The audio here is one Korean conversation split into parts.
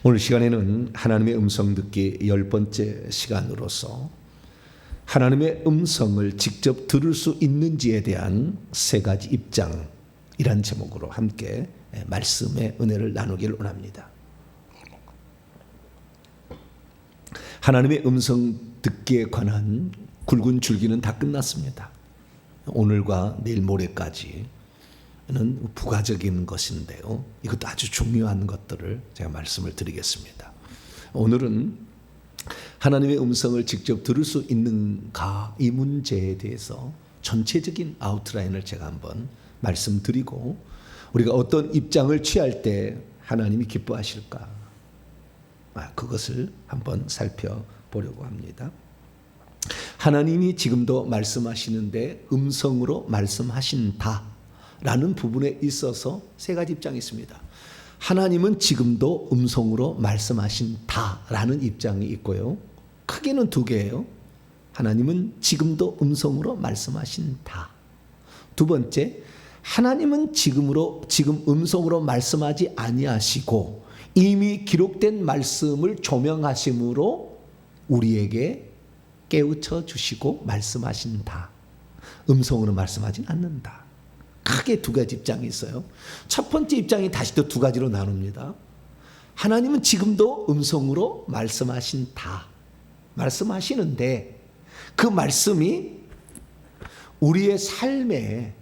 오늘 시간에는 하나님의 음성 듣기 10번째 시간으로서 하나님의 음성을 직접 들을 수 있는지에 대한 세 가지 입장이란 제목으로 함께 말씀의 은혜를 나누기를 원합니다. 하나님의 음성 듣기에 관한 굵은 줄기는 다 끝났습니다. 오늘과 내일 모레까지는 부가적인 것인데요. 이것도 아주 중요한 것들을 제가 말씀을 드리겠습니다. 오늘은 하나님의 음성을 직접 들을 수 있는가 이 문제에 대해서 전체적인 아웃라인을 제가 한번 말씀드리고 우리가 어떤 입장을 취할 때 하나님이 기뻐하실까 그것을 한번 살펴보려고 합니다. 하나님이 지금도 말씀하시는데 음성으로 말씀하신다 라는 부분에 있어서 세 가지 입장이 있습니다. 하나님은 지금도 음성으로 말씀하신다 라는 입장이 있고요. 크게는 두 개예요. 하나님은 지금도 음성으로 말씀하신다. 두 번째, 하나님은 지금 음성으로 말씀하지 아니하시고 이미 기록된 말씀을 조명하심으로 우리에게 깨우쳐 주시고 말씀하신다. 음성으로 말씀하진 않는다. 크게 두 가지 입장이 있어요. 첫 번째 입장이 다시 또 두 가지로 나눕니다. 하나님은 지금도 음성으로 말씀하신다. 말씀하시는데 그 말씀이 우리의 삶에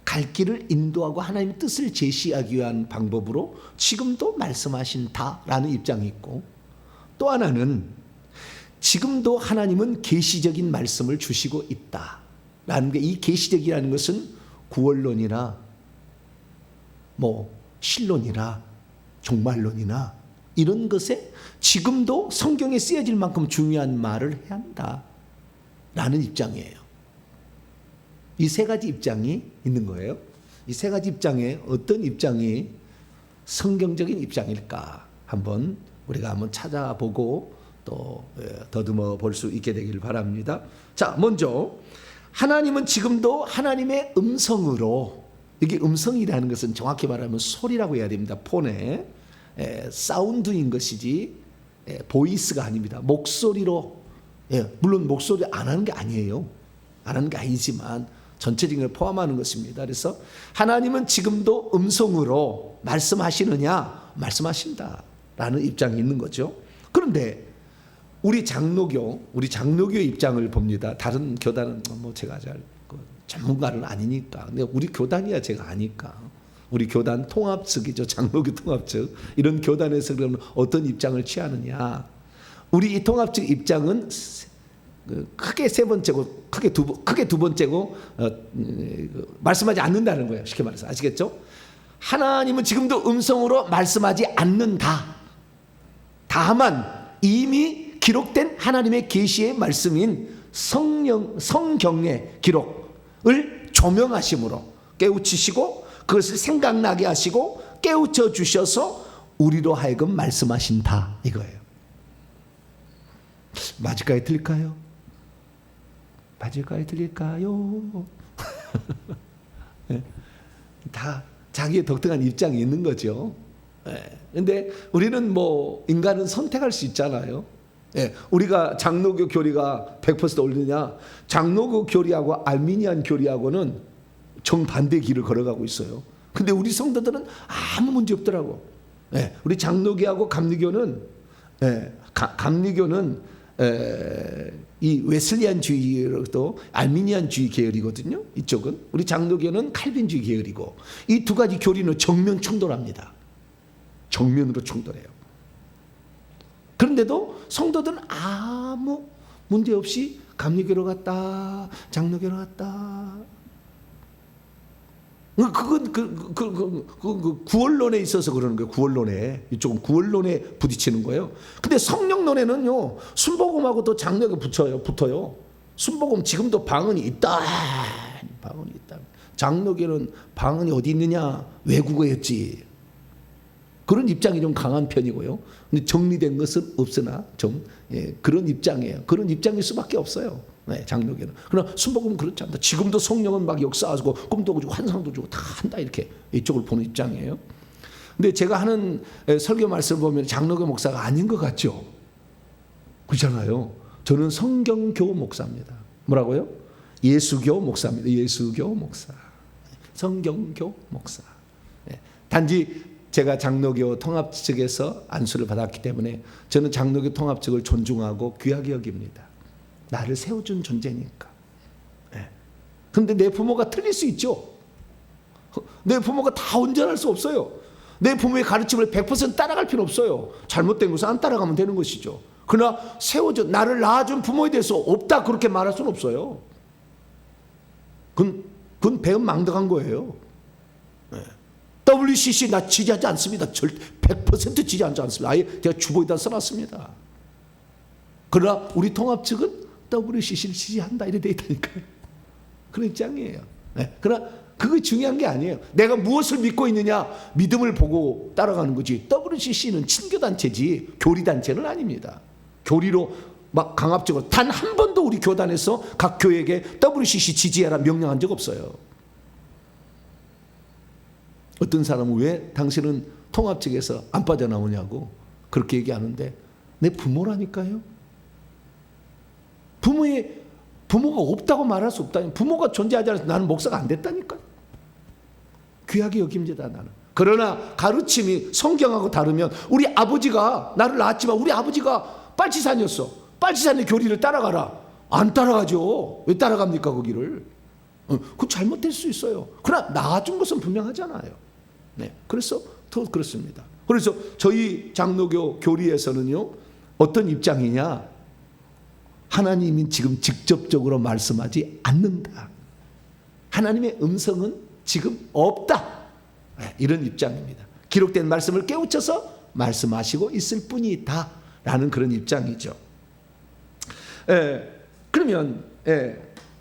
갈 길을 인도하고 하나님의 뜻을 제시하기 위한 방법으로 지금도 말씀하신다라는 입장이 있고, 또 하나는 지금도 하나님은 계시적인 말씀을 주시고 있다라는 게, 이 계시적이라는 것은 구원론이나 신론이나 종말론이나 이런 것에 지금도 성경에 쓰여질 만큼 중요한 말을 해야 한다라는 입장이에요. 이 세 가지 입장이 있는 거예요. 이 세 가지 입장에 어떤 입장이 성경적인 입장일까 우리가 한번 찾아보고 또 더듬어 볼 수 있게 되길 바랍니다. 자, 먼저 하나님은 지금도 하나님의 음성으로, 이게 음성이라는 것은 정확히 말하면 소리라고 해야 됩니다. 폰의 사운드인 것이지 보이스가 아닙니다. 목소리로, 물론 목소리 안 하는 게 아니에요. 안 하는 게 아니지만 전체적인 걸 포함하는 것입니다. 그래서 하나님은 지금도 음성으로 말씀하시느냐? 말씀하신다라는 입장이 있는 거죠. 그런데 우리 장로교의 입장을 봅니다. 다른 교단은 제가 잘 전문가는 아니니까. 근데 우리 교단이야 제가 아니까. 우리 교단 통합 측이죠. 장로교 통합 측. 이런 교단에서 그러면 어떤 입장을 취하느냐? 우리 이 통합 측 입장은 크게 세 번째고, 크게 두 번째고, 말씀하지 않는다는 거예요. 쉽게 말해서. 아시겠죠? 하나님은 지금도 음성으로 말씀하지 않는다. 다만 이미 기록된 하나님의 계시의 말씀인 성경의 기록을 조명하심으로 깨우치시고 그것을 생각나게 하시고 깨우쳐 주셔서 우리로 하여금 말씀하신다 이거예요. 맞을까요? 틀릴까요? 맞을까요? 틀릴까요? 다 자기의 독특한 입장이 있는 거죠. 근데 우리는 인간은 선택할 수 있잖아요. 우리가 장로교 교리가 100% 옳느냐? 장로교 교리하고 알미니안 교리하고는 정반대 길을 걸어가고 있어요. 근데 우리 성도들은 아무 문제 없더라고. 우리 장로교하고 감리교는 이 웨슬리안주의로도 알미니안주의 계열이거든요. 이쪽은 우리 장로교는 칼빈주의 계열이고, 이 두 가지 교리는 정면 충돌합니다. 정면으로 충돌해요. 그런데도 성도들은 아무 문제 없이 감리교로 갔다, 장로교로 갔다. 그건 구원론에 있어서 그러는 거예요. 구원론에. 이쪽은 구원론에 부딪히는 거예요. 근데 성령론에는요, 순복음하고도 장로교 붙어요. 순복음 지금도 방언이 있다. 방언이 있다. 장로교는 방언이 어디 있느냐? 외국어였지. 그런 입장이 좀 강한 편이고요. 근데 정리된 것은 없으나 그런 입장이에요. 그런 입장일 수밖에 없어요. 장로교는. 그러나 순복음은 그렇지 않다. 지금도 성령은 막 역사하고 꿈도 주고 환상도 주고 다 한다 이렇게 이쪽을 보는 입장이에요. 근데 제가 하는 설교 말씀을 보면 장로교 목사가 아닌 것 같죠? 그렇잖아요. 저는 성경교 목사입니다. 뭐라고요? 예수교 목사입니다. 예수교 목사. 성경교 목사. 단지 제가 장로교 통합 측에서 안수를 받았기 때문에 저는 장로교 통합 측을 존중하고 귀하게 여깁니다. 나를 세워준 존재니까. 그런데 내 부모가 틀릴 수 있죠. 내 부모가 다 온전할 수 없어요. 내 부모의 가르침을 100% 따라갈 필요 없어요. 잘못된 것은 안 따라가면 되는 것이죠. 그러나 세워준 나를 낳아준 부모에 대해서 없다 그렇게 말할 수는 없어요. 그건 배은망덕한 거예요. WCC 나 지지하지 않습니다. 100% 지지하지 않습니다. 아예 제가 주보에다 써놨습니다. 그러나 우리 통합 측은 WCC를 지지한다 이래 돼 있다니까요. 그런 입장이에요. 그러나 그게 중요한 게 아니에요. 내가 무엇을 믿고 있느냐 믿음을 보고 따라가는 거지. WCC는 친교단체지 교리단체는 아닙니다. 교리로 막 강압적으로 단 한 번도 우리 교단에서 각 교회에게 WCC 지지해라 명령한 적 없어요. 어떤 사람은 왜 당신은 통합 측에서 안 빠져나오냐고 그렇게 얘기하는데 내 부모라니까요. 부모가 없다고 말할 수 없다니. 부모가 존재하지 않아서 나는 목사가 안 됐다니까. 귀하게 여깁니다 나는. 그러나 가르침이 성경하고 다르면 우리 아버지가 나를 낳았지만 우리 아버지가 빨치산이었어. 빨치산의 교리를 따라가라. 안 따라가죠. 왜 따라갑니까 거기를. 그건 잘못될 수 있어요. 그러나 낳아준 것은 분명하잖아요. 그래서 더 그렇습니다. 그래서 저희 장로교 교리에서는요 어떤 입장이냐, 하나님이 지금 직접적으로 말씀하지 않는다. 하나님의 음성은 지금 없다. 이런 입장입니다. 기록된 말씀을 깨우쳐서 말씀하시고 있을 뿐이다 라는 그런 입장이죠. 그러면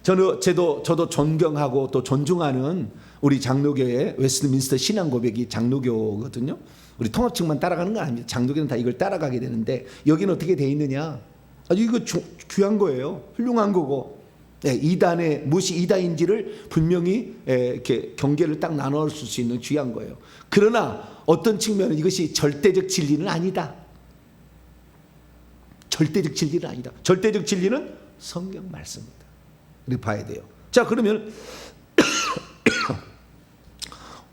저도 존경하고 또 존중하는 우리 장로교의 웨스트민스터 신앙 고백이 장로교거든요. 우리 통합 측만 따라가는 건 아닙니다. 장로교는 다 이걸 따라가게 되는데 여기는 어떻게 돼 있느냐? 아주 이거 귀한 거예요. 훌륭한 거고. 이단의 무엇이 이단인지를 분명히 이렇게 경계를 딱 나눠 줄 수 있는 귀한 거예요. 그러나 어떤 측면은 이것이 절대적 진리는 아니다. 절대적 진리는 아니다. 절대적 진리는 성경 말씀입니다. 우리 봐야 돼요. 자, 그러면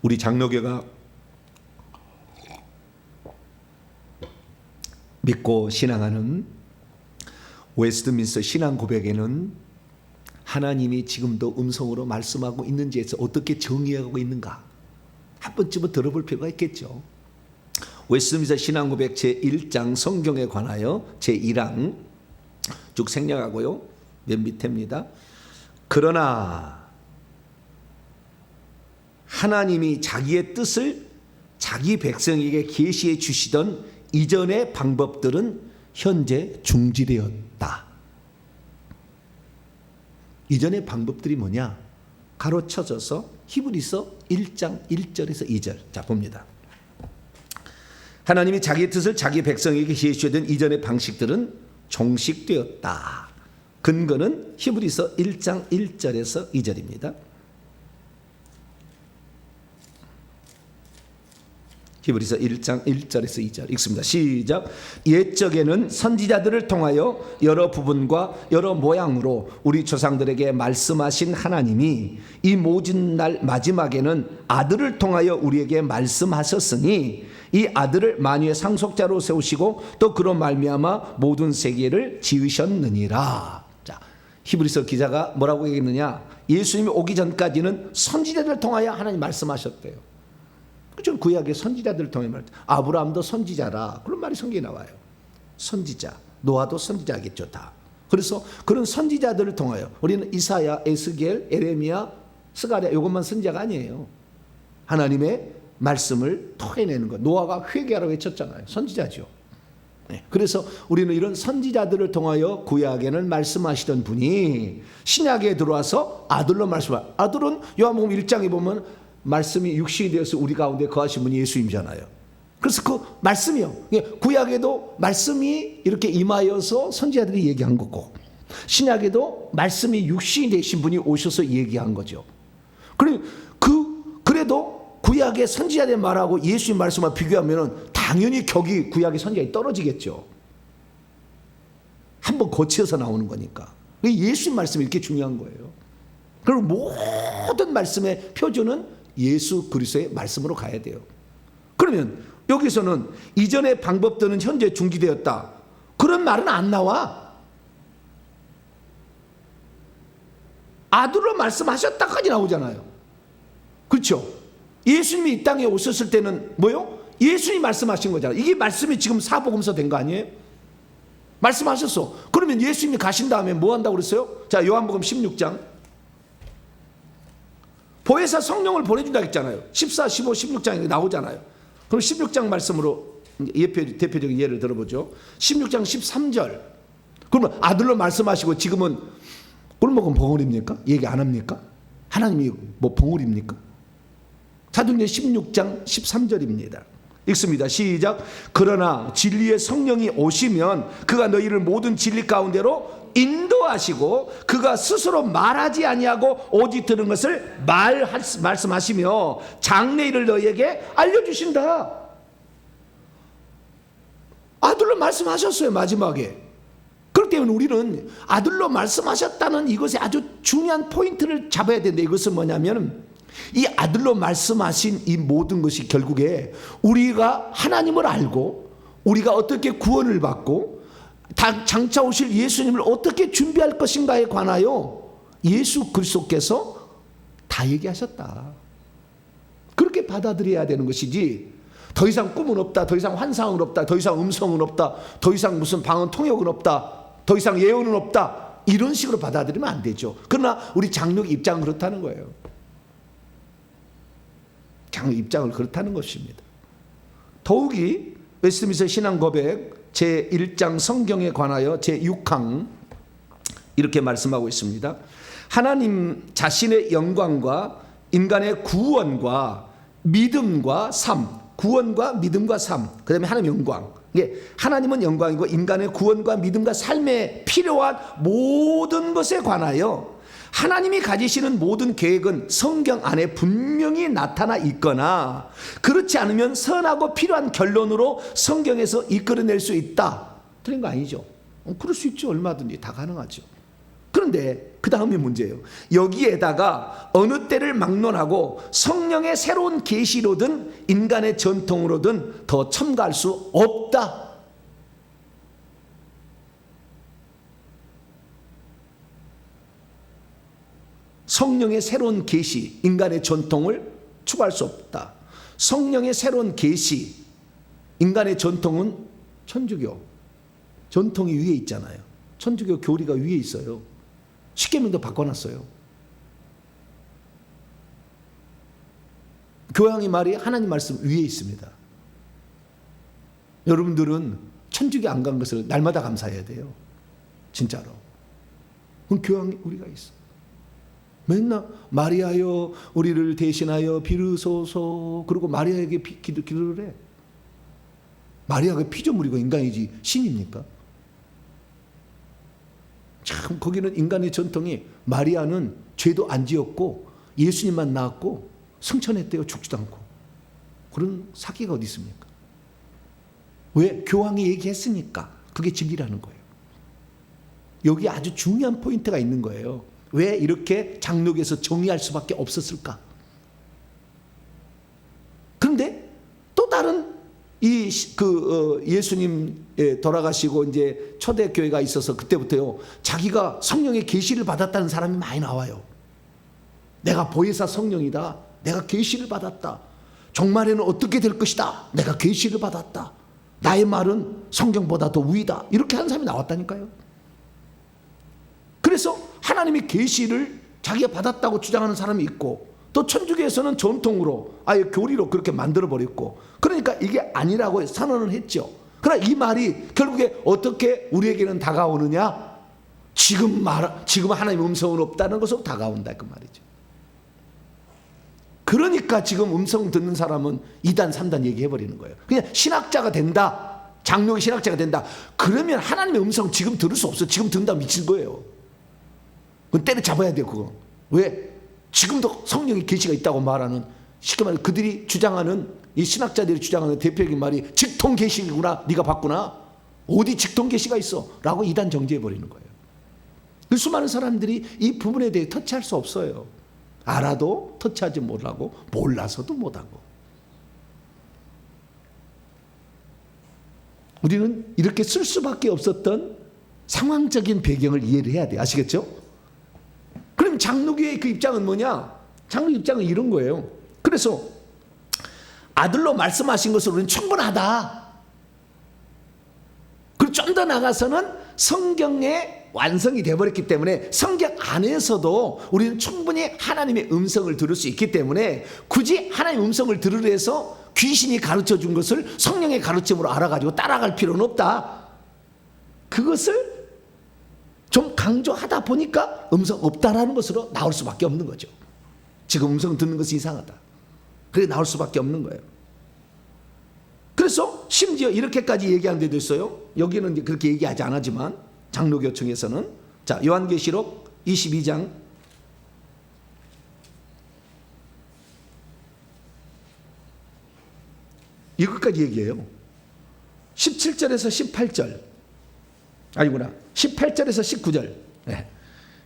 우리 장로교가 믿고 신앙하는 웨스트민스터 신앙 고백에는 하나님이 지금도 음성으로 말씀하고 있는지에서 어떻게 정의하고 있는가 한 번쯤은 들어볼 필요가 있겠죠. 웨스트민스터 신앙 고백 제1장 성경에 관하여 제1항 쭉 생략하고요. 맨 밑에입니다. 그러나 하나님이 자기의 뜻을 자기 백성에게 계시해 주시던 이전의 방법들은 현재 중지되었다. 이전의 방법들이 뭐냐? 가로쳐져서 히브리서 1장 1절에서 2절. 자, 봅니다. 하나님이 자기의 뜻을 자기 백성에게 계시해 주시던 이전의 방식들은 종식되었다. 근거는 히브리서 1장 1절에서 2절입니다. 히브리서 1장 1절에서 2절 읽습니다. 시작. 옛적에는 선지자들을 통하여 여러 부분과 여러 모양으로 우리 조상들에게 말씀하신 하나님이 이 모진 날 마지막에는 아들을 통하여 우리에게 말씀하셨으니 이 아들을 만유의 상속자로 세우시고 또 그로 말미암아 모든 세계를 지으셨느니라. 자, 히브리서 기자가 뭐라고 얘기했느냐? 예수님이 오기 전까지는 선지자들을 통하여 하나님 말씀하셨대요. 그죠? 구약의 선지자들을 통해 말, 아브라함도 선지자라 그런 말이 성경에 나와요. 선지자, 노아도 선지자겠죠 다. 그래서 그런 선지자들을 통하여 우리는 이사야, 에스겔, 에레미야, 스가랴 이것만 선지자가 아니에요. 하나님의 말씀을 토해내는 것. 노아가 회개하라 외쳤잖아요. 선지자죠. 그래서 우리는 이런 선지자들을 통하여 구약에는 말씀하시던 분이 신약에 들어와서 아들로 말씀하시고, 아들은 요한복음 1장에 보면 말씀이 육신이 되어서 우리 가운데 거하신 분이 예수님이잖아요. 그래서 그 말씀이요. 구약에도 말씀이 이렇게 임하여서 선지자들이 얘기한 거고, 신약에도 말씀이 육신이 되신 분이 오셔서 얘기한 거죠. 그래도 구약의 선지자의 말하고 예수님 말씀을 비교하면 당연히 격이 구약의 선지자에 떨어지겠죠. 한번 고쳐서 나오는 거니까. 예수님 말씀이 이렇게 중요한 거예요. 그리고 모든 말씀의 표준은 예수 그리스도의 말씀으로 가야 돼요. 그러면 여기서는 이전의 방법들은 현재 중지되었다, 그런 말은 안 나와. 아들로 말씀하셨다까지 나오잖아요. 그렇죠? 예수님이 이 땅에 오셨을 때는 뭐요? 예수님이 말씀하신 거잖아요. 이게 말씀이 지금 사복음서 된 거 아니에요? 말씀하셨어. 그러면 예수님이 가신 다음에 뭐 한다고 그랬어요? 자, 요한복음 16장. 보혜사 성령을 보내준다고 했잖아요. 14, 15, 16장에 나오잖아요. 그럼 16장 말씀으로 대표적인 예를 들어보죠. 16장 13절. 그러면 아들로 말씀하시고 지금은 꿀먹은 벙어리입니까? 얘기 안 합니까? 하나님이 뭐 벙어리입니까? 사도행전 16장 13절입니다. 읽습니다. 시작. 그러나 진리의 성령이 오시면 그가 너희를 모든 진리 가운데로 인도하시고 그가 스스로 말하지 아니하고 오직 들은 것을 말씀하시며 장래일을 너희에게 알려주신다. 아들로 말씀하셨어요. 마지막에. 그렇기 때문에 우리는 아들로 말씀하셨다는 이것에 아주 중요한 포인트를 잡아야 되는데, 이것은 뭐냐면 이 아들로 말씀하신 이 모든 것이 결국에 우리가 하나님을 알고 우리가 어떻게 구원을 받고 장차 오실 예수님을 어떻게 준비할 것인가에 관하여 예수 그리스도께서 다 얘기하셨다. 그렇게 받아들여야 되는 것이지, 더 이상 꿈은 없다, 더 이상 환상은 없다, 더 이상 음성은 없다, 더 이상 무슨 방언 통역은 없다, 더 이상 예언은 없다, 이런 식으로 받아들이면 안 되죠. 그러나 우리 장로의 입장은 그렇다는 거예요. 장로 입장을 그렇다는 것입니다. 더욱이 웨스트민스터 신앙고백 제1장 성경에 관하여 제6항 이렇게 말씀하고 있습니다. 하나님 자신의 영광과 인간의 구원과 믿음과 삶, 구원과 믿음과 삶, 그 다음에 하나님의 영광, 하나님은 영광이고 인간의 구원과 믿음과 삶에 필요한 모든 것에 관하여 하나님이 가지시는 모든 계획은 성경 안에 분명히 나타나 있거나 그렇지 않으면 선하고 필요한 결론으로 성경에서 이끌어낼 수 있다. 틀린 거 아니죠? 그럴 수 있죠. 얼마든지 다 가능하죠. 그런데 그 다음에 문제예요. 여기에다가 어느 때를 막론하고 성령의 새로운 계시로든 인간의 전통으로든 더 첨가할 수 없다. 성령의 새로운 계시, 인간의 전통을 추가할 수 없다. 성령의 새로운 계시, 인간의 전통은 천주교 전통이 위에 있잖아요. 천주교 교리가 위에 있어요. 십계명도 바꿔놨어요. 교황의 말이 하나님 말씀 위에 있습니다. 여러분들은 천주교 안 간 것을 날마다 감사해야 돼요. 진짜로. 그럼 교황이 우리가 있어. 맨날 마리아여 우리를 대신하여 비르소서, 그리고 마리아에게 기도를 해. 마리아가 피조물이고 인간이지 신입니까? 참 거기는 인간의 전통이 마리아는 죄도 안 지었고 예수님만 낳았고 승천했대요. 죽지도 않고. 그런 사기가 어디 있습니까? 왜? 교황이 얘기했으니까. 그게 진리라는 거예요. 여기 아주 중요한 포인트가 있는 거예요. 왜 이렇게 장로교에서 정의할 수밖에 없었을까? 그런데 또 다른 예수님 돌아가시고 이제 초대교회가 있어서 그때부터요, 자기가 성령의 계시를 받았다는 사람이 많이 나와요. 내가 보혜사 성령이다. 내가 계시를 받았다. 종말에는 어떻게 될 것이다. 내가 계시를 받았다. 나의 말은 성경보다 더 우위다. 이렇게 하는 사람이 나왔다니까요. 그래서 하나님이 계시를 자기가 받았다고 주장하는 사람이 있고, 또 천주교에서는 전통으로 아예 교리로 그렇게 만들어버렸고, 그러니까 이게 아니라고 선언을 했죠. 그러나 이 말이 결국에 어떻게 우리에게는 다가오느냐? 지금 하나님의 음성은 없다는 것으로 다가온다 그 말이죠. 그러니까 지금 음성 듣는 사람은 2단 3단 얘기해버리는 거예요. 그냥 신학자가 된다, 장로의 신학자가 된다, 그러면 하나님의 음성 지금 들을 수 없어. 지금 듣는다 미친 거예요. 그건 때려잡아야 돼요. 그거 왜? 지금도 성령의 계시가 있다고 말하는 쉽게 말해 그들이 주장하는, 이 신학자들이 주장하는 대표적인 말이 직통계시구나, 네가 봤구나, 어디 직통계시가 있어 라고 이단 정죄해버리는 거예요. 그 수많은 사람들이 이 부분에 대해 터치할 수 없어요. 알아도 터치하지 못하고 몰라서도 못하고. 우리는 이렇게 쓸 수밖에 없었던 상황적인 배경을 이해를 해야 돼요. 아시겠죠? 그럼 장로교의 그 입장은 뭐냐? 장로 입장은 이런 거예요. 그래서 아들로 말씀하신 것으로 우리는 충분하다. 그리고 좀 더 나가서는 성경의 완성이 되어버렸기 때문에 성경 안에서도 우리는 충분히 하나님의 음성을 들을 수 있기 때문에 굳이 하나님의 음성을 들으려 해서 귀신이 가르쳐 준 것을 성령의 가르침으로 알아가지고 따라갈 필요는 없다. 그것을 좀 강조하다 보니까 음성 없다라는 것으로 나올 수밖에 없는 거죠. 지금 음성 듣는 것이 이상하다. 그게 나올 수밖에 없는 거예요. 그래서 심지어 이렇게까지 얘기한 데도 있어요. 여기는 이제 그렇게 얘기하지 않았지만 장로교청에서는, 자, 요한계시록 22장 '이것까지 얘기해요. 17절에서 18절, 아니구나, 18절에서 19절. 네.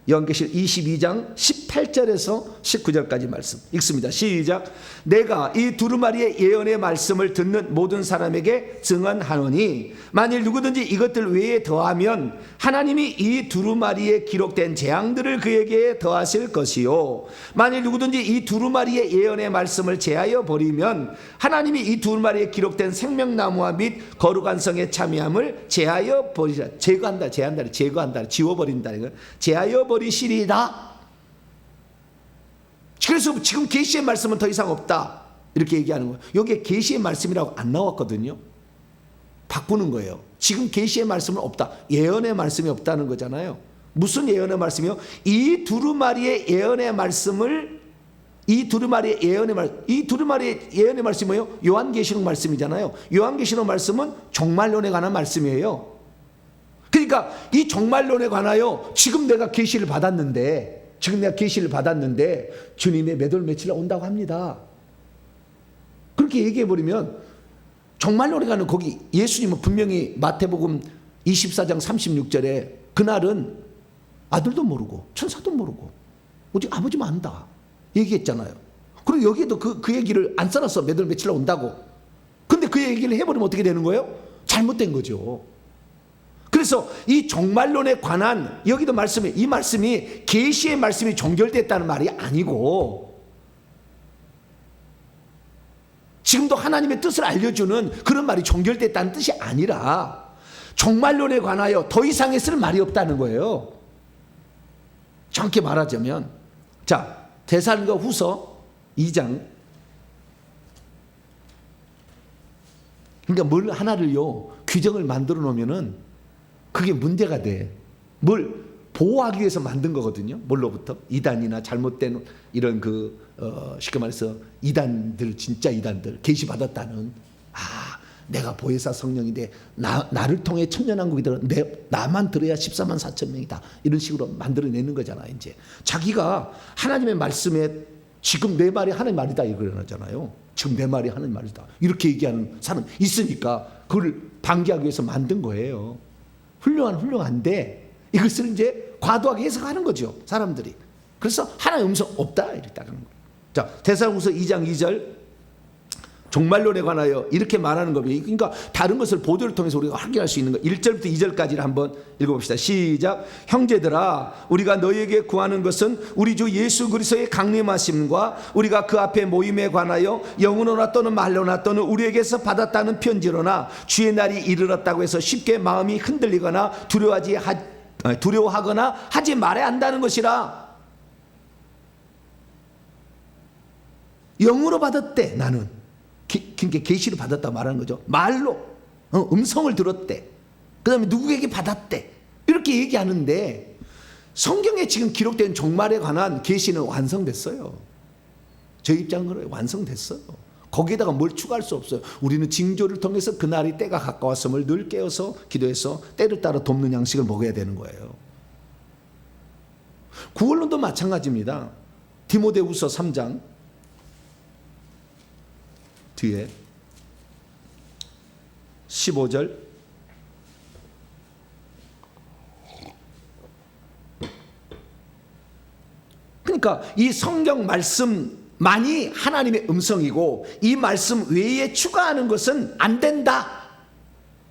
요한계시록 22장 18절에서 19절까지 말씀 읽습니다. 시작. 내가 이 두루마리의 예언의 말씀을 듣는 모든 사람에게 증언하노니 만일 누구든지 이것들 외에 더하면 하나님이 이 두루마리에 기록된 재앙들을 그에게 더하실 것이요, 만일 누구든지 이 두루마리의 예언의 말씀을 제하여 버리면 하나님이 이 두루마리에 기록된 생명나무와 및 거룩한 성의 참여함을 제하여 버리시라. 제거한다, 제거한다, 지워버린다, 제하여 버리시리라. 그래서 지금 계시의 말씀은 더 이상 없다 이렇게 얘기하는 거예요. 여기에 계시의 말씀이라고 안 나왔거든요. 바꾸는 거예요. 지금 계시의 말씀은 없다, 예언의 말씀이 없다는 거잖아요. 무슨 예언의 말씀이요? 이 두루마리의 예언의 말씀을, 이 두루마리의 예언의 말씀이 뭐예요? 요한계시록 말씀이잖아요. 요한계시록 말씀은 종말론에 관한 말씀이에요. 그러니까 이 종말론에 관하여 지금 내가 계시를 받았는데 주님의 몇 월 며칠에 온다고 합니다. 그렇게 얘기해버리면 종말론에 관한, 거기 예수님은 분명히 마태복음 24장 36절에 그날은 아들도 모르고 천사도 모르고 오직 아버지만 안다 얘기했잖아요. 그리고 여기에도 그 얘기를 안 써놨어. 몇 월 며칠에 온다고. 근데 그 얘기를 해버리면 어떻게 되는 거예요? 잘못된 거죠. 그래서 이 종말론에 관한 여기도 말씀이, 이 말씀이 계시의 말씀이 종결됐다는 말이 아니고 지금도 하나님의 뜻을 알려주는 그런 말이 종결됐다는 뜻이 아니라 종말론에 관하여 더 이상의 쓸 말이 없다는 거예요. 정확히 말하자면, 자, 데살로니가 후서 2장, 그러니까 뭘 하나를요 규정을 만들어 놓으면은 그게 문제가 돼. 뭘 보호하기 위해서 만든 거거든요. 뭘로부터? 이단이나 잘못된 이런 쉽게 말해서 이단들, 진짜 이단들, 계시 받았다는, 내가 보혜사 성령인데 나를 통해 천년왕국이 들어, 나만 들어야 14만 4천 명이다 이런 식으로 만들어내는 거잖아요. 이제 자기가 하나님의 말씀에 지금 내 말이 하나님의 말이다 이러잖아요. 지금 내 말이 하나님의 말이다 이렇게 얘기하는 사람 있으니까 그걸 방기하기 위해서 만든 거예요. 훌륭한데 이것을 이제 과도하게 해석하는 거죠, 사람들이. 그래서 하나님의 음성 없다 이랬다는 거예요. 자, 데살로니가후서 2장 2절, 종말론에 관하여 이렇게 말하는 겁니다. 그러니까 다른 것을 보도를 통해서 우리가 확인할 수 있는 거. 1절부터 2절까지를 한번 읽어봅시다. 시작. 형제들아, 우리가 너희에게 구하는 것은 우리 주 예수 그리스도의 강림하심과 우리가 그 앞에 모임에 관하여 영으로나 또는 말로나 또는 우리에게서 받았다는 편지로나 주의 날이 이르렀다고 해서 쉽게 마음이 흔들리거나 두려워하거나 하지 말아야 한다는 것이라. 영으로 받았대. 나는 그러니까 계시를 받았다 말하는 거죠. 말로 음성을 들었대. 그 다음에 누구에게 받았대. 이렇게 얘기하는데 성경에 지금 기록된 종말에 관한 계시는 완성됐어요. 저희 입장은 그래요. 완성됐어요. 거기에다가 뭘 추가할 수 없어요. 우리는 징조를 통해서 그날이 때가 가까웠음을 늘 깨어서 기도해서 때를 따라 돕는 양식을 먹어야 되는 거예요. 구원론도 마찬가지입니다. 디모데후서 3장 뒤에 15절. 그러니까 이 성경 말씀만이 하나님의 음성이고 이 말씀 외에 추가하는 것은 안 된다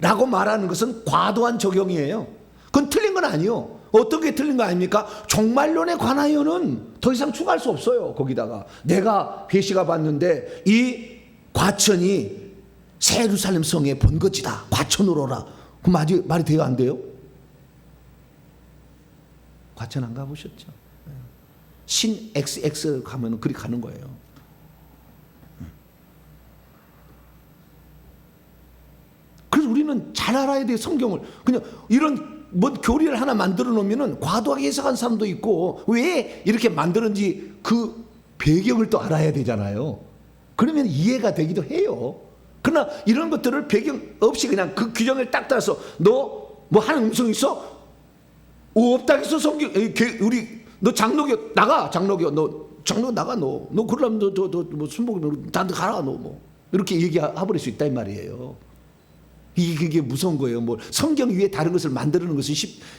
라고 말하는 것은 과도한 적용이에요. 그건 틀린 건 아니에요. 어떤 게 틀린 거 아닙니까? 종말론에 관하여는 더 이상 추가할 수 없어요. 거기다가 내가 계시가 봤는데 이 과천이 새 예루살렘 성에 본거지다. 과천으로라. 그럼 말이 돼요? 안 돼요? 과천 안 가보셨죠? 신 XX 가면 그리 가는 거예요. 그래서 우리는 잘 알아야 돼요. 성경을. 그냥 이런 뭐 교리를 하나 만들어 놓으면 과도하게 해석한 사람도 있고 왜 이렇게 만드는지 그 배경을 또 알아야 되잖아요. 그러면 이해가 되기도 해요. 그러나 이런 것들을 배경 없이 그냥 그 규정을 딱 따라서 너 뭐 하는 음성 있어? 없다 해서 성경 우리 너 장로교 나가. 장로교 너 장로 나가. 너 그러려면 너 순복음 다들 가라. 너 뭐 이렇게 얘기해버릴 수 있다 이 말이에요. 이게 무서운 거예요. 뭐 성경 위에 다른 것을 만드는 것은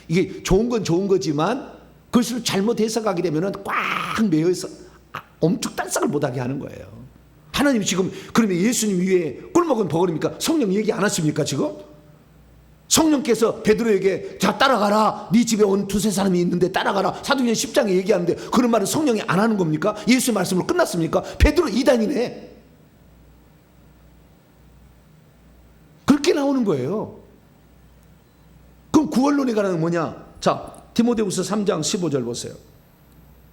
이게 좋은 건 좋은 거지만 그것을 잘못 해석하게 되면은 꽉 매여서 엄죽달싹을 못하게 하는 거예요. 하나님 지금 그러면 예수님 위에 꿀먹은 버거리입니까? 성령 얘기 안 하십니까 지금? 성령께서 베드로에게 자 따라가라. 네 집에 온 두세 사람이 있는데 따라가라. 사도행전 10장에 얘기하는데 그런 말은 성령이 안 하는 겁니까? 예수의 말씀으로 끝났습니까? 베드로 이단이네. 그렇게 나오는 거예요. 그럼 구원론에 관한 뭐냐? 자, 디모데후서 3장 15절 보세요.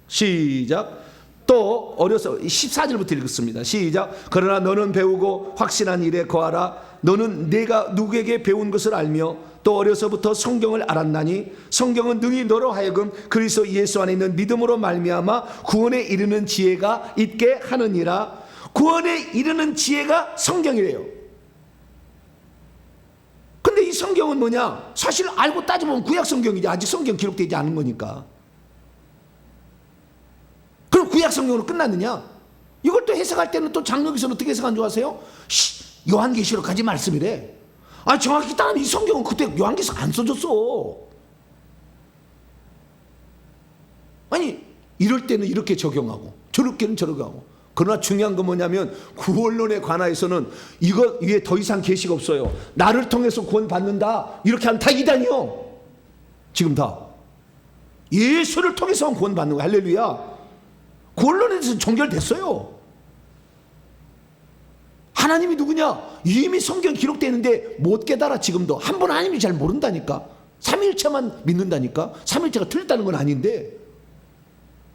시작. 또 어려서 14절부터 읽겠습니다. 시작. 그러나 너는 배우고 확신한 일에 거하라. 너는 내가 누구에게 배운 것을 알며 또 어려서부터 성경을 알았나니 성경은 능히 너로 하여금 그리스도 예수 안에 있는 믿음으로 말미암아 구원에 이르는 지혜가 있게 하느니라. 구원에 이르는 지혜가 성경이래요. 근데 이 성경은 뭐냐? 사실 알고 따져보면 구약 성경이지 아직 성경 기록되지 않은 거니까. 그럼 구약 성경으로 끝났느냐? 이걸 또 해석할 때는 또 장로교서는 어떻게 해석한 줄 아세요? 요한계시록까지 말씀이래. 정확히 따르면 이 성경은 그때 요한계시록 안 써줬어. 아니 이럴 때는 이렇게 적용하고 저렇게는 저렇게 하고. 그러나 중요한 건 뭐냐면 구원론에 관하여서는 이거 위에 더 이상 계시가 없어요. 나를 통해서 구원받는다 이렇게 하면 다 이단이요. 지금 다 예수를 통해서만 구원받는 거야. 할렐루야. 구원론에 대해서 종결됐어요. 하나님이 누구냐? 이미 성경 기록되어 있는데 못 깨달아. 지금도 한 번 하나님이 잘 모른다니까. 삼위일체만 믿는다니까. 삼위일체가 틀렸다는 건 아닌데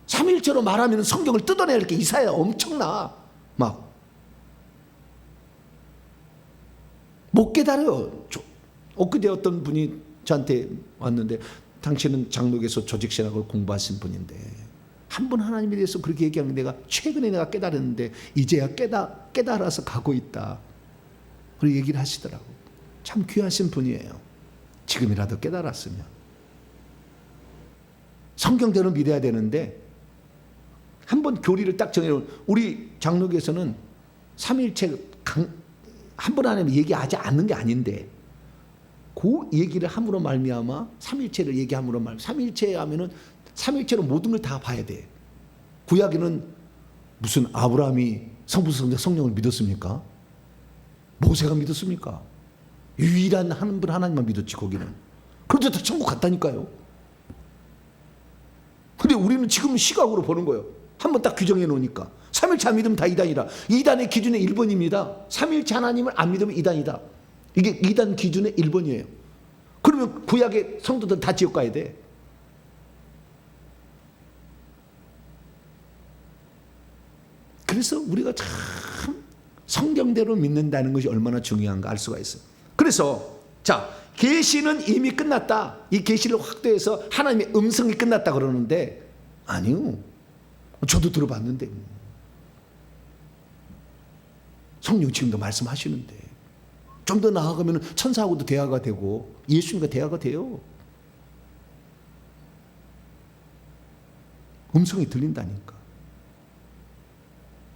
삼위일체로 말하면 성경을 뜯어내야 할 게 이사야 엄청나. 막 못 깨달아요. 엊그제 어떤 분이 저한테 왔는데 당신은 장로교에서 조직신학을 공부하신 분인데 한 번 하나님에 대해서 그렇게 얘기하는 내가 최근에 내가 깨달았는데 이제야 깨달아서 가고 있다. 그리고 얘기를 하시더라고. 참 귀하신 분이에요. 지금이라도 깨달았으면. 성경대로 믿어야 되는데 한 번 교리를 딱 정해놓은 우리 장로교에서는 삼위일체 한 번 안에 얘기하지 않는 게 아닌데 그 얘기를 함으로 말미암아 삼위일체를 얘기함으로 말미암아 삼위일체 하면은 삼위일체로 모든 걸 다 봐야 돼. 구약에는 무슨 아브라함이 성령을 믿었습니까? 모세가 믿었습니까? 유일한 한 분 하나님만 믿었지 거기는. 그런데 다 천국 갔다니까요. 근데 우리는 지금 시각으로 보는 거예요. 한번 딱 규정해 놓으니까. 삼일체 안 믿으면 다 이단이라. 이단의 기준의 1번입니다. 삼일체 하나님을 안 믿으면 이단이다. 이게 이단 기준의 1번이에요. 그러면 구약의 성도들 다 지옥 가야 돼. 그래서 우리가 참 성경대로 믿는다는 것이 얼마나 중요한가 알 수가 있어요. 그래서 자, 계시는 이미 끝났다. 이 계시를 확대해서 하나님의 음성이 끝났다 그러는데 아니요. 저도 들어봤는데 성령 지금도 말씀하시는데 좀 더 나아가면 천사하고도 대화가 되고 예수님과 대화가 돼요. 음성이 들린다니까.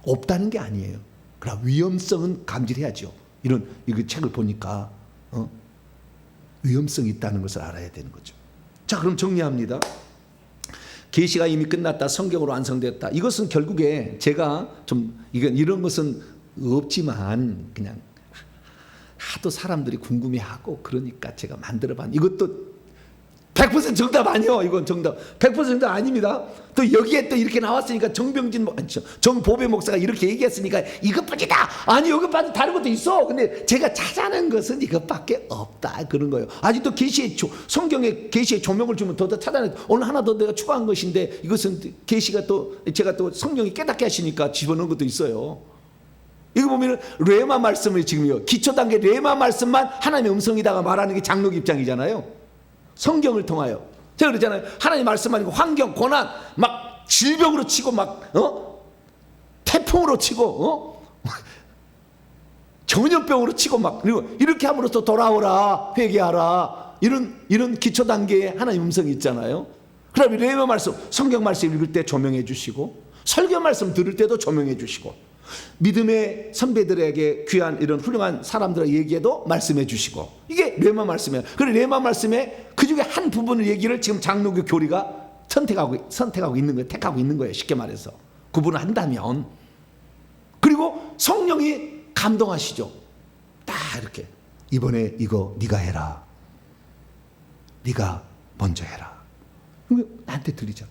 없다는 게 아니에요. 그러나 위험성은 감지해야죠. 이런 이 책을 보니까 위험성이 있다는 것을 알아야 되는 거죠. 자, 그럼 정리합니다. 계시가 이미 끝났다. 성경으로 완성됐다. 이것은 결국에 제가 좀 이런 것은 없지만 그냥 하도 사람들이 궁금해하고 그러니까 제가 만들어봤는데 이것도 100% 정답 아니요. 이건 정답 100% 정답 아닙니다. 또 여기에 또 이렇게 나왔으니까 정보배 목사가 이렇게 얘기했으니까 이것뿐이다. 아니 여기 빠져 다른 것도 있어. 근데 제가 찾아낸 것은 이것밖에 없다 그런 거예요. 아직도 계시의 성경에 계시의 조명을 주면 더 찾아내. 오늘 하나 더 내가 추가한 것인데 이것은 계시가 또 제가 또 성령이 깨닫게 하시니까 집어넣은 것도 있어요. 이거 보면은 레마 말씀을 지금요 기초 단계 레마 말씀만 하나님의 음성이다가 말하는 게 장로교 입장이잖아요. 성경을 통하여 제가 그랬잖아요. 하나님 말씀 아니고 환경, 고난, 막 질병으로 치고 막 태풍으로 치고 전염병으로 치고 막 그리고 이렇게 함으로써 돌아오라 회개하라 이런 기초 단계에 하나님 음성이 있잖아요. 그러면 레마 말씀, 성경 말씀 읽을 때 조명해 주시고 설교 말씀 들을 때도 조명해 주시고 믿음의 선배들에게 귀한 이런 훌륭한 사람들의 얘기에도 말씀해 주시고 이게 레마 말씀이에요. 그래서 레마 말씀에 그 중에 한 부분의 얘기를 지금 장로교 교리가 선택하고 있는 거예요. 택하고 있는 거예요. 쉽게 말해서 구분을 한다면. 그리고 성령이 감동하시죠. 딱 이렇게 이번에 이거 네가 해라. 네가 먼저 해라. 나한테 들리죠.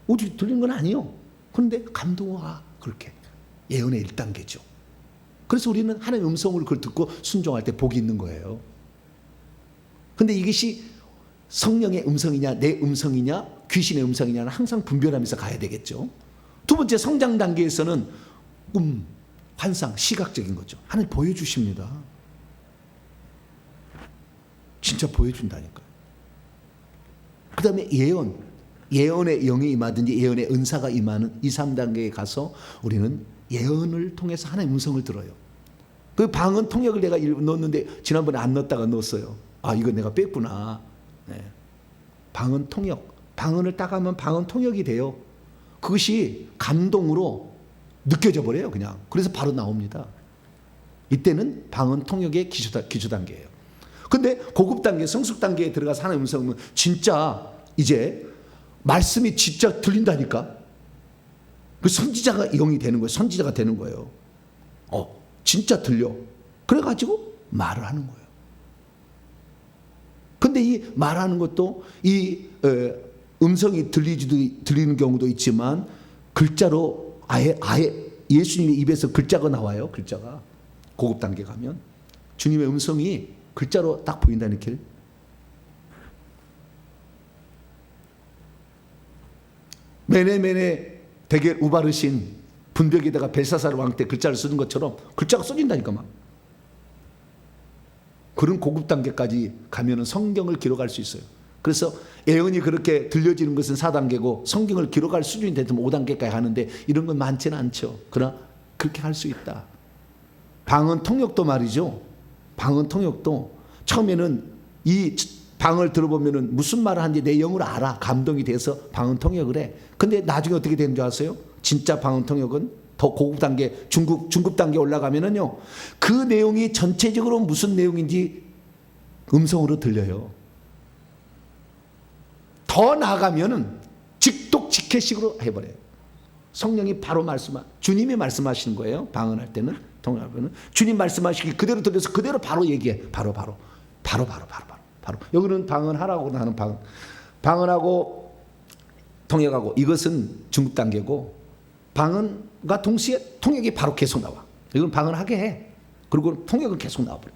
어디 들리는 건 아니에요. 그런데 감동와 그렇게 예언의 1단계죠. 그래서 우리는 하나님의 음성을 그걸 듣고 순종할 때 복이 있는 거예요. 근데 이것이 성령의 음성이냐 내 음성이냐 귀신의 음성이냐는 항상 분별하면서 가야 되겠죠. 두 번째 성장 단계에서는 환상, 시각적인 거죠. 하나님 보여주십니다. 진짜 보여준다니까요. 그 다음에 예언의 영이 임하든지 예언의 은사가 임하는 2, 3단계에 가서 우리는 예언을 통해서 하나님의 음성을 들어요. 그 방언 통역을 내가 넣었는데 지난번에 안 넣었다가 넣었어요. 아 이거 내가 뺐구나. 네. 방언 통역. 방언을 딱 하면 방언 통역이 돼요. 그것이 감동으로 느껴져 버려요 그냥. 그래서 바로 나옵니다. 이때는 방언 통역의 기초 단계예요. 근데 고급 단계, 성숙 단계에 들어가서 하나님의 음성은 진짜 이제 말씀이 진짜 들린다니까. 그 선지자가 영이 되는 거예요. 선지자가 되는 거예요. 진짜 들려. 그래가지고 말을 하는 거예요. 근데 이 말하는 것도 이 음성이 들리는 경우도 있지만 글자로 아예 예수님의 입에서 글자가 나와요. 글자가 고급 단계 가면 주님의 음성이 글자로 딱 보인다는 길. 메네 베겔 우바르신 분벽에다가 벨사살 왕 때 글자를 쓰는 것처럼 글자가 써진다니까 막. 그런 고급 단계까지 가면은 성경을 기록할 수 있어요. 그래서 예언이 그렇게 들려지는 것은 4단계고 성경을 기록할 수준이 되면 5단계까지 하는데 이런 건 많지는 않죠. 그러나 그렇게 할 수 있다. 방언 통역도 말이죠. 방언 통역도 처음에는 이 방언을 들어보면은 무슨 말을 하는지 내 영으로 알아. 감동이 돼서 방언 통역을 해. 근데 나중에 어떻게 되는 줄 아세요? 진짜 방언 통역은 더 고급 단계, 중급 단계 올라가면은요, 그 내용이 전체적으로 무슨 내용인지 음성으로 들려요. 더 나아가면은 직독직해식으로 해버려요. 성령이 바로 주님이 말씀하시는 거예요. 방언할 때는, 통역하면은 주님 말씀하시기 그대로 들려서 그대로 바로 얘기해. 바로. 여기는 방언하라고 하는 방언하고 통역하고 이것은 중급 단계고 방언과 동시에 통역이 바로 계속 나와. 이건 방언하게 해. 그리고 통역은 계속 나와버려.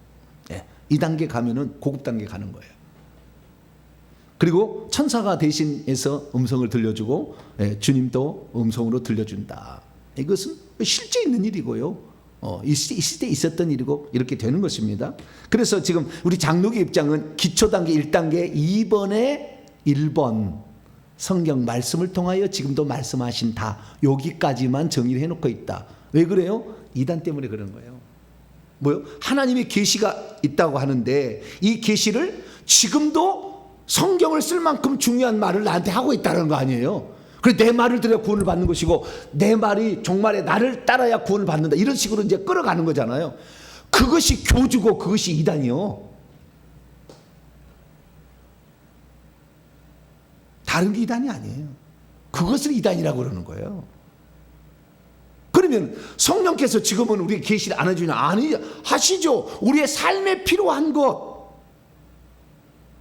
예. 2단계 가면은 고급 단계 가는 거예요. 그리고 천사가 대신해서 음성을 들려주고 주님도 음성으로 들려준다. 이것은 실제 있는 일이고요. 있을 때 있었던 일이고 이렇게 되는 것입니다. 그래서 지금 우리 장로교 입장은 기초 단계 1단계 2번에 1번 성경 말씀을 통하여 지금도 말씀하신다. 여기까지만 정의를 해놓고 있다. 왜 그래요? 이단 때문에 그런 거예요. 뭐요? 하나님의 계시가 있다고 하는데 이 계시를 지금도 성경을 쓸 만큼 중요한 말을 나한테 하고 있다는 거 아니에요. 그래 내 말을 들어야 구원을 받는 것이고 내 말이 정말에 나를 따라야 구원을 받는다. 이런 식으로 이제 끌어가는 거잖아요. 그것이 교주고 그것이 이단이요. 다른 게 이단이 아니에요. 그것을 이단이라고 그러는 거예요. 그러면 성령께서 지금은 우리에게 계시를 안 해주냐? 아니, 하시죠. 우리의 삶에 필요한 것,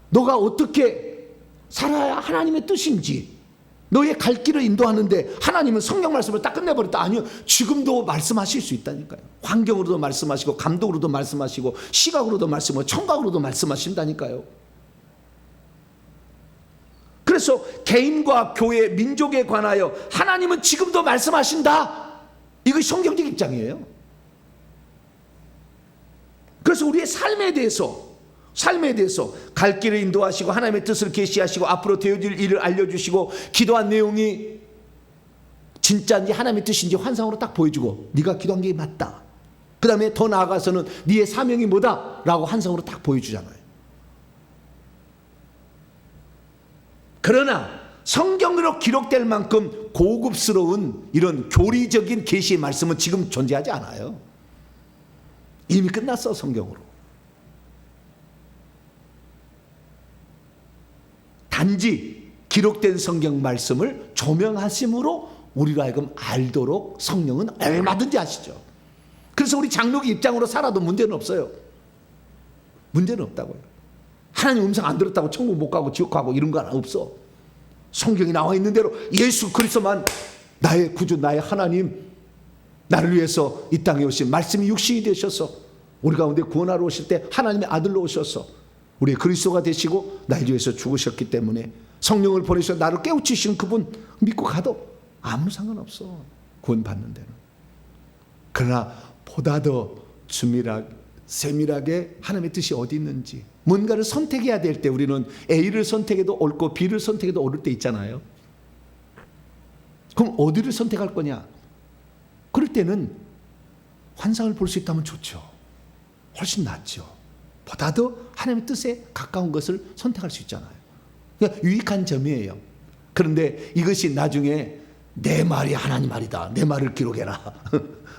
너가 어떻게 살아야 하나님의 뜻인지, 너의 갈 길을 인도하는데 하나님은 성령 말씀을 딱 끝내버렸다. 아니요, 지금도 말씀하실 수 있다니까요. 환경으로도 말씀하시고 감독으로도 말씀하시고 시각으로도 말씀하시고 청각으로도 말씀하신다니까요. 그래서 개인과 교회, 민족에 관하여 하나님은 지금도 말씀하신다. 이것이 성경적 입장이에요. 그래서 우리의 삶에 대해서 갈 길을 인도하시고 하나님의 뜻을 계시하시고 앞으로 되어질 일을 알려주시고 기도한 내용이 진짜인지 하나님의 뜻인지 환상으로 딱 보여주고 네가 기도한 게 맞다. 그 다음에 더 나아가서는 네의 사명이 뭐다 라고 환상으로 딱 보여주잖아요. 그러나 성경으로 기록될 만큼 고급스러운 이런 교리적인 계시의 말씀은 지금 존재하지 않아요. 이미 끝났어. 성경으로. 단지 기록된 성경 말씀을 조명하심으로 우리로 하여금 알도록 성령은 얼마든지 하시죠. 그래서 우리 장로교 입장으로 살아도 문제는 없어요. 문제는 없다고요. 하나님 음성 안 들었다고 천국 못 가고 지옥 가고 이런 건 없어. 성경이 나와 있는 대로 예수 그리스도만 나의 구주, 나의 하나님, 나를 위해서 이 땅에 오신 말씀이 육신이 되셔서 우리 가운데 구원하러 오실 때 하나님의 아들로 오셔서 우리의 그리스도가 되시고 나를 위해서 죽으셨기 때문에 성령을 보내셔서 나를 깨우치신 그분 믿고 가도 아무 상관없어. 구원받는 데는. 그러나 보다 더 세밀하게 하나님의 뜻이 어디 있는지, 뭔가를 선택해야 될 때 우리는 A를 선택해도 옳고 B를 선택해도 옳을 때 있잖아요. 그럼 어디를 선택할 거냐? 그럴 때는 환상을 볼 수 있다면 좋죠. 훨씬 낫죠. 보다 더 하나님의 뜻에 가까운 것을 선택할 수 있잖아요. 그러니까 유익한 점이에요. 그런데 이것이 나중에 내 말이 하나님 말이다. 내 말을 기록해라.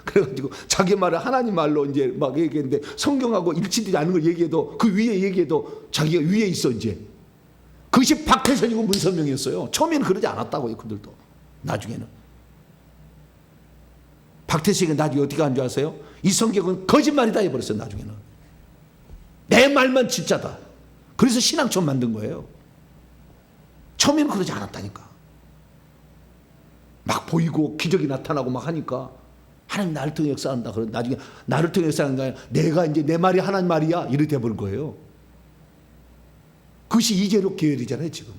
그래가지고 자기 말을 하나님 말로 이제 막 얘기했는데 성경하고 일치되지 않은 걸 얘기해도 그 위에 얘기해도 자기가 위에 있어 이제. 그것이 박해선이고 문선명이었어요. 처음에는 그러지 않았다고요. 그들도. 나중에는. 박태식은 나중에 어떻게 한 줄 아세요? 이 성경은 거짓말이다 해버렸어요. 나중에는. 내 말만 진짜다. 그래서 신앙처럼 만든 거예요. 처음에는 그러지 않았다니까. 막 보이고 기적이 나타나고 막 하니까 하나님 나를 통해 역사한다. 그런 나중에 나를 통해 역사하는 게 아니라 내가 이제 내 말이 하나님 말이야. 이렇게 돼버린 거예요. 그것이 이재록 계열이잖아요. 지금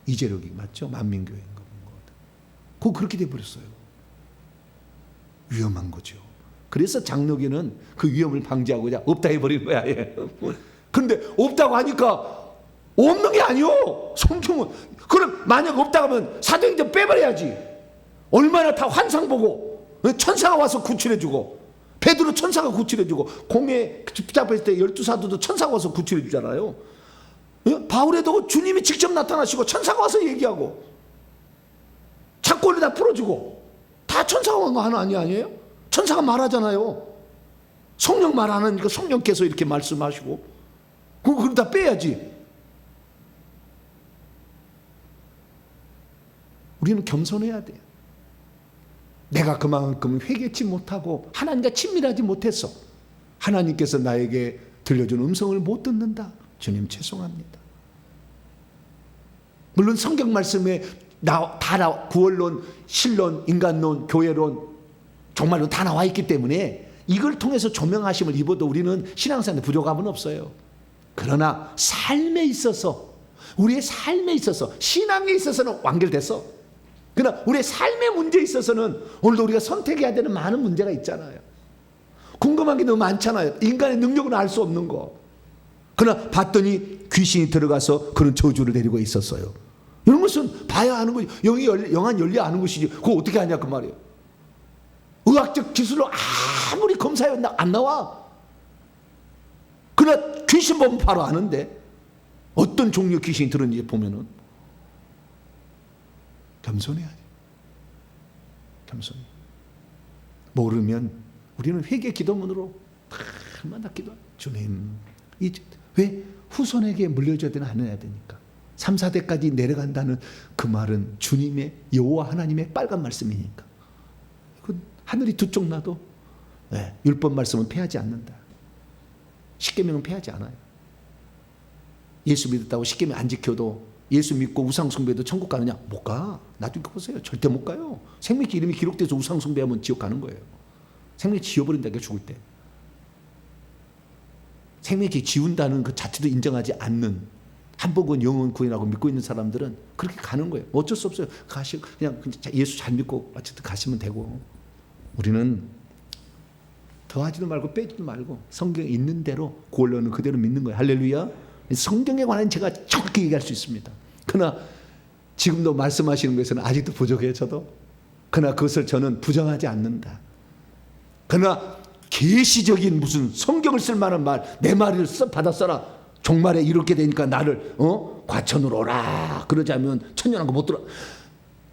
이재록이 맞죠? 만민교회인가 그거 그렇게 돼버렸어요. 위험한 거죠. 그래서 장로교는 그 위험을 방지하고자 없다 해버린 거야. 예. 그런데 없다고 하니까 없는 게 아니요. 성경은 그럼 만약 없다고 하면 사도행전 빼버려야지. 얼마나 다 환상 보고 천사가 와서 구출해주고 베드로 천사가 구출해주고 공에 붙잡혔을 때 12사도도 천사가 와서 구출해주잖아요. 바울에도 주님이 직접 나타나시고 천사가 와서 얘기하고 착고를 다 풀어주고 다 천사가 온 거 하나 아니에요? 천사가 말하잖아요. 성령 말하는 성령께서 이렇게 말씀하시고 그걸 다 빼야지. 우리는 겸손해야 돼요. 내가 그만큼 회개치 못하고 하나님과 친밀하지 못해서 하나님께서 나에게 들려준 음성을 못 듣는다. 주님 죄송합니다. 물론 성경 말씀에 다 구원론, 신론, 인간론, 교회론 정말로 다 나와 있기 때문에 이걸 통해서 조명하심을 입어도 우리는 신앙생활에 부족함은 없어요. 그러나 삶에 있어서 우리의 삶에 있어서 신앙에 있어서는 완결됐어. 그러나 우리의 삶의 문제에 있어서는 오늘도 우리가 선택해야 되는 많은 문제가 있잖아요. 궁금한 게 너무 많잖아요. 인간의 능력은 알 수 없는 거. 그러나 봤더니 귀신이 들어가서 그런 저주를 데리고 있었어요. 이런 것은 봐야 하는 거지. 영안 열려 아는 것이지. 그거 어떻게 하냐 그 말이에요. 의학적 기술로 아무리 검사해 안 나와. 그러나 귀신 보면 바로 아는데 어떤 종류의 귀신이 들었는지 보면은 겸손해야지. 겸손히. 모르면 우리는 회개 기도문으로 날마다 기도. 주님, 왜 후손에게 물려줘야 되나 안 해야 되니까. 3, 4대까지 내려간다는 그 말은 주님의 여호와 하나님의 빨간 말씀이니까. 하늘이 두 쪽 나도 율법 말씀은 패하지 않는다. 십계명은 패하지 않아요. 예수 믿었다고 십계명 안 지켜도, 예수 믿고 우상 숭배도 천국 가느냐? 못 가. 나중에 보세요. 절대 못 가요. 생명기 이름이 기록돼서 우상 숭배하면 지옥 가는 거예요. 생명기 지워버린다니까, 죽을 때. 생명기 지운다는 그 자체도 인정하지 않는, 한 번은 영원 구원이라고 믿고 있는 사람들은 그렇게 가는 거예요. 어쩔 수 없어요. 그냥 예수 잘 믿고 어쨌든 가시면 되고. 우리는 더하지도 말고 빼지도 말고 성경에 있는 대로, 구원론은 그대로 믿는 거예요. 할렐루야. 성경에 관한 제가 정확히 얘기할 수 있습니다. 그러나 지금도 말씀하시는 것에는 아직도 부족해요. 저도. 그러나 그것을 저는 부정하지 않는다. 그러나 계시적인 무슨 성경을 쓸 만한 말, 내 말을 받아 써라. 종말에 이렇게 되니까 나를 과천으로 오라 그러자면 천년왕국 못 들어.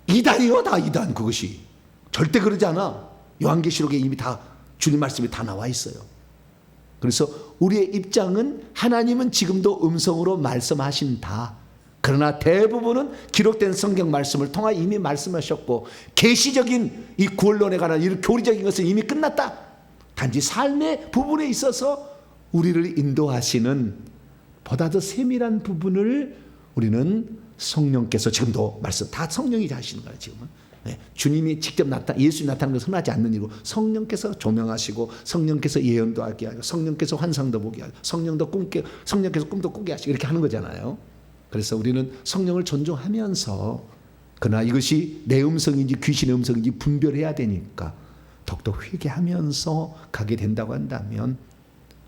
이단이요, 다 이단. 그것이 절대 그러지 않아. 요한계시록에 이미 다 주님 말씀이 다 나와 있어요. 그래서 우리의 입장은, 하나님은 지금도 음성으로 말씀하신다. 그러나 대부분은 기록된 성경 말씀을 통하 이미 말씀하셨고, 계시적인 이 구원론에 관한 이 교리적인 것은 이미 끝났다. 단지 삶의 부분에 있어서 우리를 인도하시는 보다 더 세밀한 부분을 우리는 성령께서, 지금도 말씀 다 성령이 하시는 거예요. 지금은 주님이 직접 예수님이 나타나는 것은 흔하지 않는 일이고, 성령께서 조명하시고, 성령께서 예언도 하게 하고, 성령께서 환상도 보게 하고, 성령께서 꿈도 꾸게 하시고, 이렇게 하는 거잖아요. 그래서 우리는 성령을 존중하면서, 그러나 이것이 내 음성인지 귀신의 음성인지 분별해야 되니까 더욱더 회개하면서 가게 된다고 한다면,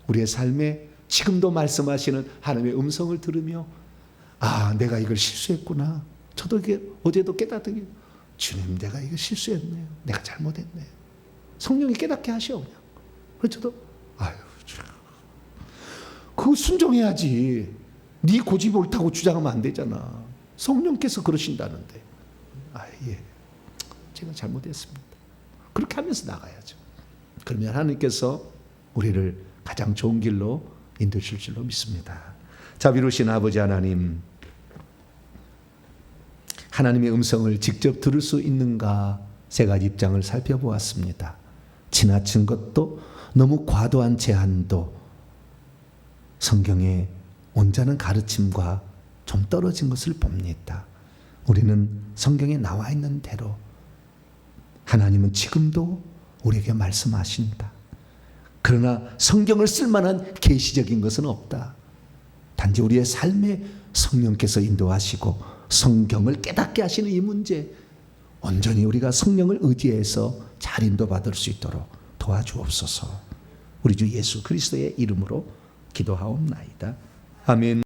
우리의 삶에 지금도 말씀하시는 하나님의 음성을 들으며, 아, 내가 이걸 실수했구나. 저도 이게 어제도 깨닫던 게, 주님, 내가 이거 실수했네요. 내가 잘못했네요. 성령이 깨닫게 하셔, 그냥. 그래서 저도, 그거 순종해야지. 네 고집이 옳다고 주장하면 안 되잖아. 성령께서 그러신다는데. 예. 제가 잘못했습니다. 그렇게 하면서 나가야죠. 그러면 하나님께서 우리를 가장 좋은 길로 인도하실 줄로 믿습니다. 자비로우신 아버지 하나님, 하나님의 음성을 직접 들을 수 있는가 세 가지 입장을 살펴보았습니다. 지나친 것도, 너무 과도한 제한도 성경의 온전한 가르침과 좀 떨어진 것을 봅니다. 우리는 성경에 나와 있는 대로, 하나님은 지금도 우리에게 말씀하신다. 그러나 성경을 쓸만한 계시적인 것은 없다. 단지 우리의 삶에 성령께서 인도하시고 성경을 깨닫게 하시는 이 문제, 온전히 우리가 성령을 의지해서 잘 인도받을 수 있도록 도와주옵소서. 우리 주 예수 그리스도의 이름으로 기도하옵나이다. 아멘.